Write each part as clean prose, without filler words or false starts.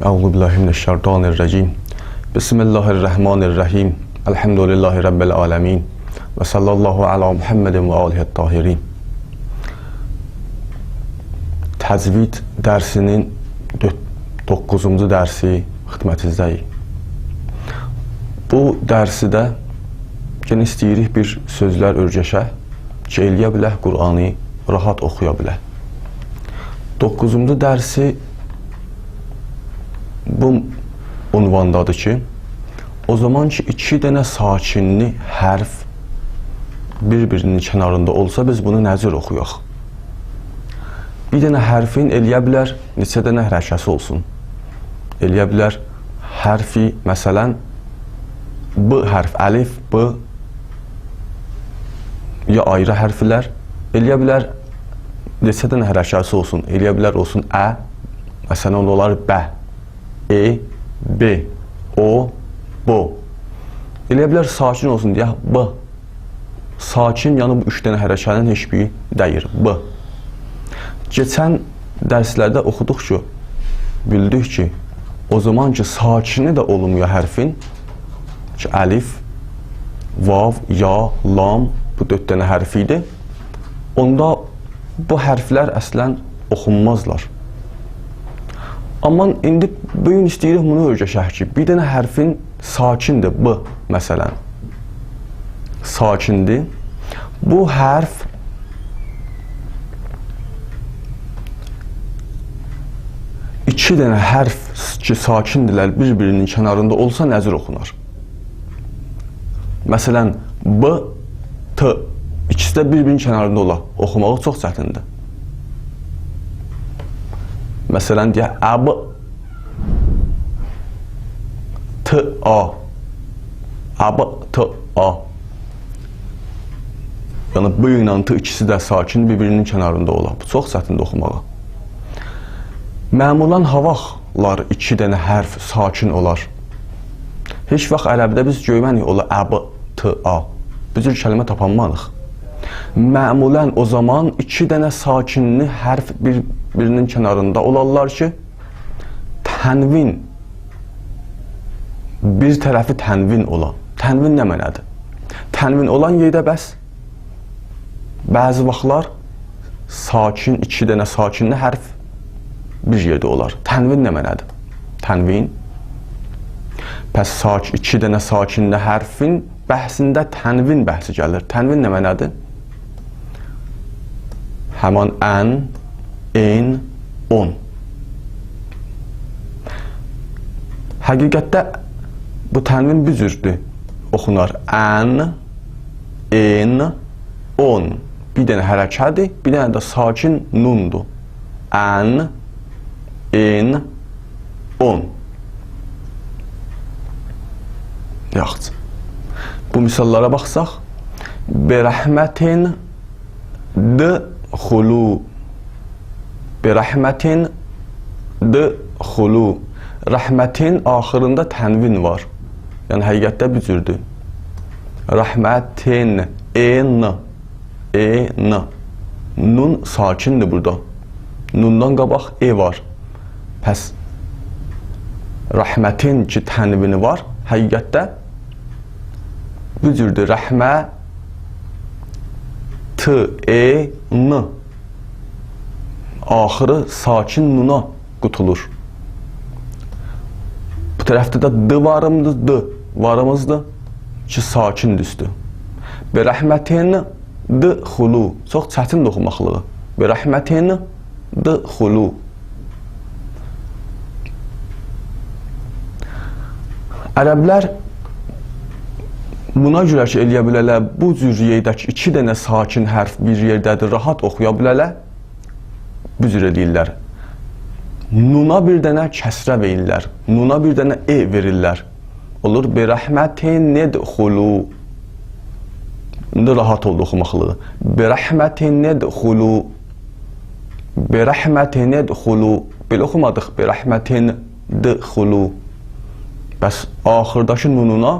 Euzubillahimineşşeytanirracim. Bismillahirrahmanirrahim. Elhamdülillahi Rabbil alemin. Ve sallallahu ala Muhammedin ve alihi tahirin. Təcvid dərsinin 9-cu dərsi xidmətinizdəyik. Bu dərsidə yenə istəyirik bir sözlər örgəşək ki, eləyə bilək Qur'anı rahat oxuya bilək. 9-cu dərsi bu unvandadır ki, o zaman ki, 2 dənə sakinli hərf bir-birinin kənarında olsa, biz bunu necə oxuyaq? Bir dənə hərfin eləyə bilər, neçə dənə hərəkəsi olsun. Eləyə bilər hərfi, məsələn, B hərf, əlif, B, ya ayrı hərflər, eləyə bilər neçə dənə hərəkəsi olsun. Eləyə bilər olsun ə, məsələn, olar bə, e, b, o, bo. Eləyə bilər sakin olsun deyək, b. Sakin, yəni bu 3 dənə hərəkənin heç biri dəyir, b. Keçən dərslərdə oxuduq ki, bildik ki, o zaman ki, sakini də olmuyor hərfin, ki, əlif, vav, ya, lam, bu 4 dənə hərfi idi. Onda bu hərflər əslən oxunmazlar. Amma indi bugün istəyirik bunu örgəşək ki, bir dənə hərfin sakindir, b, məsələn. Sakindir. Bu hərf iki dənə hərf ki, sakindirlər bir-birinin kənarında olsa nəzir oxunar. Məsələn, b, t, ikisi də bir-birinin kənarında ola. Oxumağı çox çətindir. Məsələn, deyək, əb, t, a, əb, t, a. Yəni, b ilə t ikisi də sakin bir-birinin kənarında ola. Bu çox çətindir oxumağı. Məmulan havaqlar 2 dənə hərf sakin olar. Heç vaxt ərəbdə biz görmənik ola əb, t, a. Bu cür kəlmə tapanmalıq. Məmulən o zaman 2 dənə sakinli hərf birinin kənarında olarlar ki, tənvin, bir tərəfi tənvin olan. Tənvin nə mənədir? Tənvin olan yerdə bəs, bəzi vaxtlar sakin, 2 dənə sakinli hərf bir yerdə olar. Tənvin nə mənədir? Tənvin, pəs 2 dənə sakinli hərfin bəhsində tənvin bəhsi gəlir. Tənvin nə mənədir? Həman ən, en, on. Həqiqətdə bu tənvin bir cürdür. Oxunar ən, en, on. Bir dənə hərəkədir, bir dənə də sakin nundur. Ən, en, on. Yaxşı. Bu misallara baxsaq, berəhmətin d-xulu. Berəhmətin d-xulu. Rəhmətin axırında tənvin var. Yəni, həqiqətdə bir cürdür. Rəhmətin, en, en. Nun sakindir burada. Nundan qabaq e var. Pəs, rəhmətin ki, tənvini var, həqiqətdə bu cürdür. Rəhmə, t, e, n. Axırı sakin nuna qutulur. Bu tərəfdə də d varımızdır ki, sakin düzdür. Berəhmətin d-xulu. Çox çətin oxumaqlığı. Berəhmətin d-xulu. Ərəblər buna görə ki, eləyə bilərlər, bu cür yerdəki 2 dənə sakin hərf bir yerdədir, rahat oxuya bilərlər, bu cür edirlər. Nuna bir dənə kəsrə verirlər, nuna bir dənə e verirlər. Olur, berəhmətin nedxulu. İndi rahat oldu oxumaqlığı. Berəhmətin nedxulu. Berəhmətin nedxulu. Belə oxumadıq, berəhmətin dxulu. Bəs axırdakı nununa,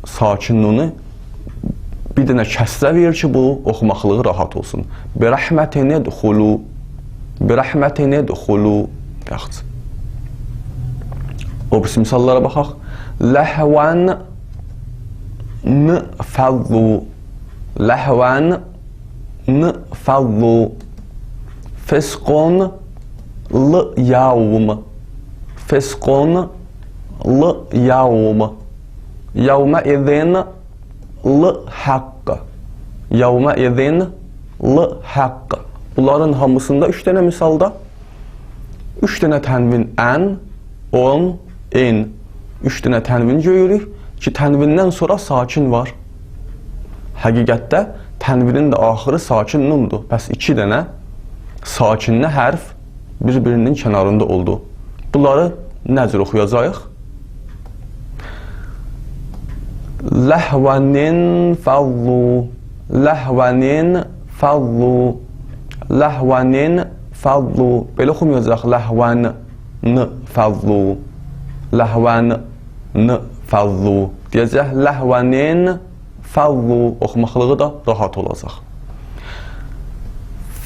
sakin nunu, bir dənə kəsrə verir ki, bu oxumaqlığı rahat olsun. Berəhmətin nedxulu. Berəhmətin edxulu. Yaxşı. O birisi misallara baxaq. Ləhvən nfəzzu. Ləhvən nfəzzu. Fisqun l-yavm. Fisqun l-yavm. Yavmə izin l-haqq. Yavmə izin l-haqq. Bunların hamısında 3 dənə misalda 3 dənə tənvin ən, on, in. 3 dənə tənvin görürük ki, tənvindən sonra sakin var. Həqiqətdə tənvinin də axırı sakin nundur. Bəs 2 dənə sakinlə hərf bir-birinin kənarında oldu. Bunları nə cür oxuyacağıq? Ləhvənin fəzzu. Ləhvənin fəzzu. Ləhvənin fəzzu. Belə oxumayacaq. Ləhvən fəzzu. Ləhvən fəzzu. Deyəcək ləhvənin fəzzu. Oxumaqlığı da rahat olacaq.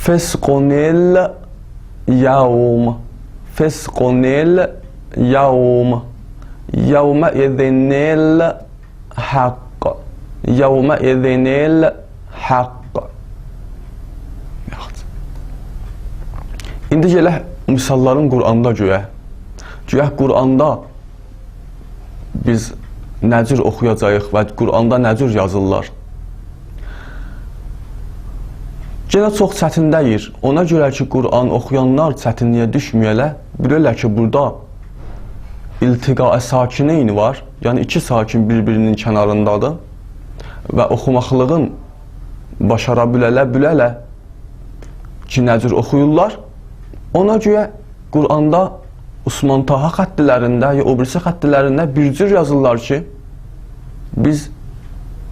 Fisqunil yavm. Fisqunil yavm. Yavmə izinil haqq. Yavmə izinil haqq. İndi gələk misalların Quranda görək. Görək Quranda biz nə cür oxuyacağıq və Quranda nə cür yazırlar. Yenə çox çətin deyir. Ona görə ki, Quran oxuyanlar çətinliyə düşməyələ, bilirlər ki, burada iltiqa-i sakinayn var. Yəni 2 sakin bir-birinin kənarındadır və oxumaqlığın başara bilələ ki, nə cür oxuyurlar. Ona görə Quranda Osman Taha xəttilərində ya o birisi xəttilərində bir cür yazırlar ki, biz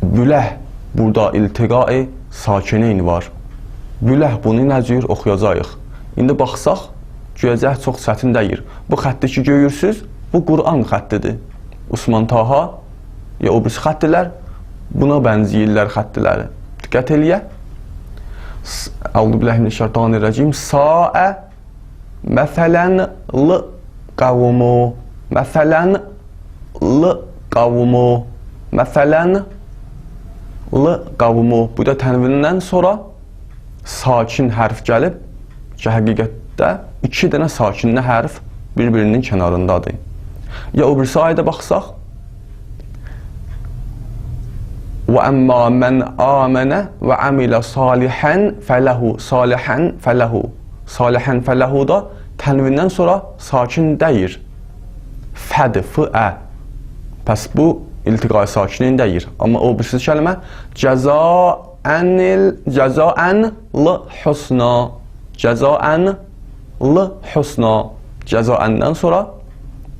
büləh burada iltiqa-i sakinayn var. Büləh bunu nə cür oxuyacağıq. İndi baxsaq, görəcək çox çətin deyir. Bu xətti ki, görürsünüz, bu Quran xəttidir. Osman Taha ya o birisi xəttilər buna bənzəyirlər xəttiləri. Diqqət eləyə. Əuzubillahimineşşeytanirracim. Saə məsələn l-qavmu. Məsələn l-qavmu. Məsələn l-qavmu. Bu da tənvindən sonra sakin hərf gəlib ki, həqiqətdə 2 dənə sakinli hərf bir-birinin kənarındadır. Ya o birisi ayədə baxsaq, وَأَمَّا مَنْ آمَنَ وَعَمِلَ صَالِحًا فَلَهُ صَالِحًا فَلَهُ صَالِحًا فَلَهُ da tənvindən sonra sakin deyir. Fəd, fə. Pəs bu iltiqa-i sakinin deyir. Amma o birisi kəlmə cəzaən l-husna. Cəzaən l-husna. Cəzaəndən sonra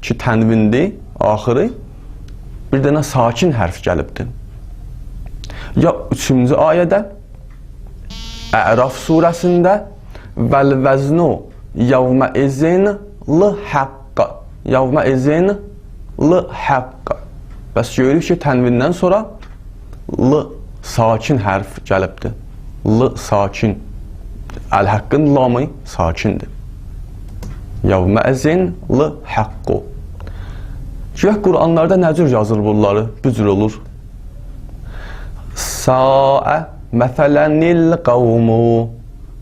ki, tənvindir, axırı bir dənə sakin hərf gəlibdir. Ya 3-cü ayədə Əraf surəsində vəl-vəznu yavmə izin l-haqq. Yavmə izin l-haqq. Bəs görürük ki, tənvindən sonra l sakin hərf gəlibdir. L sakin. Əl-haqqın lamı sakindir. Yavmə izin l-haqqu. Görək Quranlarda nə cür yazır bunları? Bu cür olur. Saə məsələnil qavmu.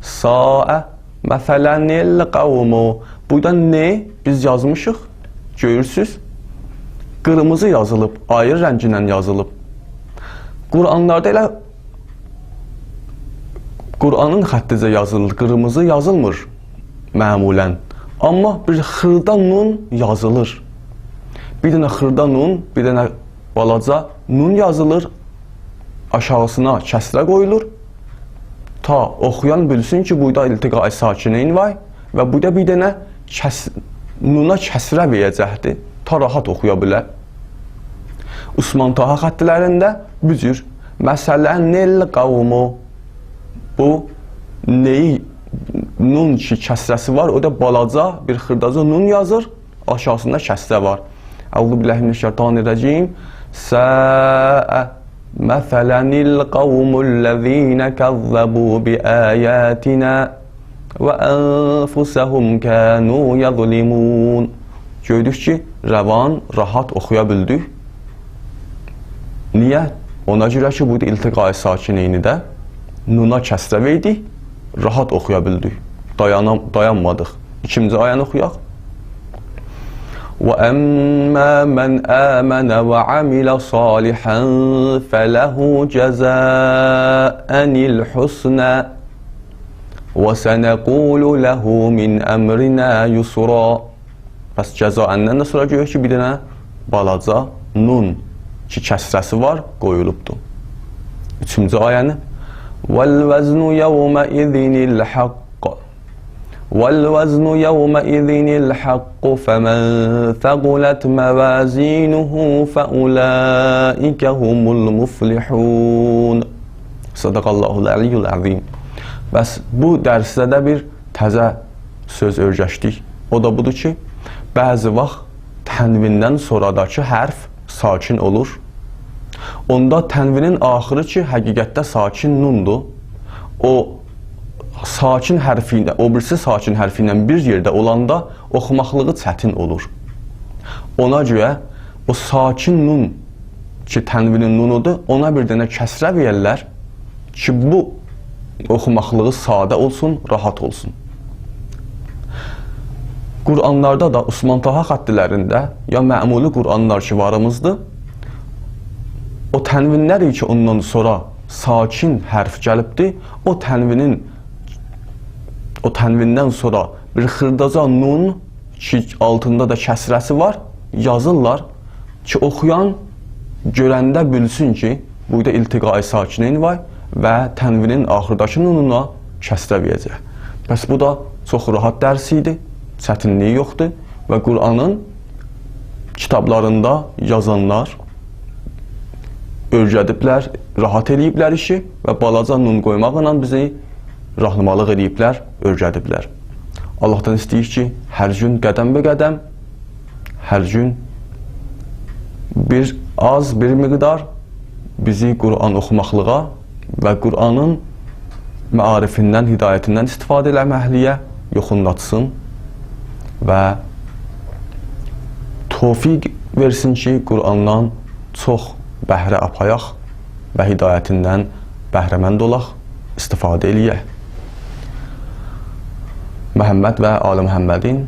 Saə məsələnil qavmu. Burada ne biz yazmışıq? Görürsünüz. Qırmızı yazılıb, ayrı rənginlə yazılıb. Quranlarda elə Quranın xətticə yazılır, qırmızı yazılmır məmulən. Amma bir xırda nun yazılır. Bir dənə xırda nun, bir dənə balaca nun yazılır. Aşağısına kəsrə qoyulur. Ta oxuyan bilsin ki, burada iltiqa-i sakinayn var və burada bir dənə nuna kəsrə verəcəkdir. Ta rahat oxuya bilər. Osman Taha xəttilərində bu cür. Məsələnil qavmu. Bu neyi nun ki kəsrəsi var, o da balaca bir xırdaca nun yazır. Aşağısında kəsrə var. Əuzubillahimineşşeytanirracim. Səə məsələnil qavmullezine kəzzəbu bi ayatina və ənfusəhum kənu yazlimun. Gördük ki, rəvan, rahat oxuya bildik. Niyə? Ona görə ki, burada iltiqai sakineyni də nuna kəsrə verdik, rahat oxuya bildik. Dayanmadıq. İkinci ayəni oxuyaq. وَأَمَّا مَنْ آمَنَ وَعَمِلَ صَالِحًا فَلَهُ جَزَاءً الْحُسْنَى وَسَنَقُولُ لَهُ مِنْ أَمْرِنَا يُسْرًا. Bəs cəzaəndən də sonra görək ki, bir dənə balaca nun ki, kəsrəsi var, qoyulubdur. Üçüncü ayəni. وَالْوَزْنُ يَوْمَئِذٍ الْحَقِّ وَالْوَزْنُ يَوْمَئِذٍ الْحَقُّ فَمَنْ ثَقُلَتْ مَوَازِينُهُ فَأُولَٰئِكَ هُمُ الْمُفْلِحُونَ. Sadaqallahul əliyyul əzim. Bəs bu dərsdə də bir təzə söz öyrəşdik. O da budur ki, bəzi vaxt tənvindən sonradakı hərf sakin olur. Onda tənvinin axırı ki, həqiqətdə sakin nundur. O sakin hərfi ilə, o birisi sakin hərfi ilə bir yerdə olanda oxumaqlığı çətin olur. Ona görə o sakin nun ki, tənvinin nunudur, ona bir dənə kəsrə verərlər ki, bu oxumaqlığı sadə olsun, rahat olsun. Qur'anlarda da Osman Taha xəttilərində ya məmuli Qur'anlar ki, varımızdır, o tənvinlər ki, ondan sonra sakin hərf gəlibdir, o tənvindən sonra bir xırdaca nun ki, altında da kəsrəsi var, yazırlar ki, oxuyan görəndə bilsin ki, burada iltiqai sakinin var və tənvinin axırdakı nununa kəsrə verəcək. Bəs bu da çox rahat dərs idi, çətinliyi yoxdur və Qur'anın kitablarında yazanlar öyrədiblər, rahat eləyiblər işi və balaca nun qoymaqla bizi rahmanlıq eləyiblər, öyrədiblər. Allahdan istəyir ki, hər gün qədəm bə qədəm, hər gün bir az, bir miqdar bizi Qur'an oxumaqlığa və Qur'anın məarifindən, hidayətindən istifadə eləməkliyə yoxunlatsın və tofiq versin ki, Qur'andan çox bəhrə apayaq və hidayətindən bəhrəmənd olaq, istifadə eləyək. Məhəmməd və Ali Məhəmmədin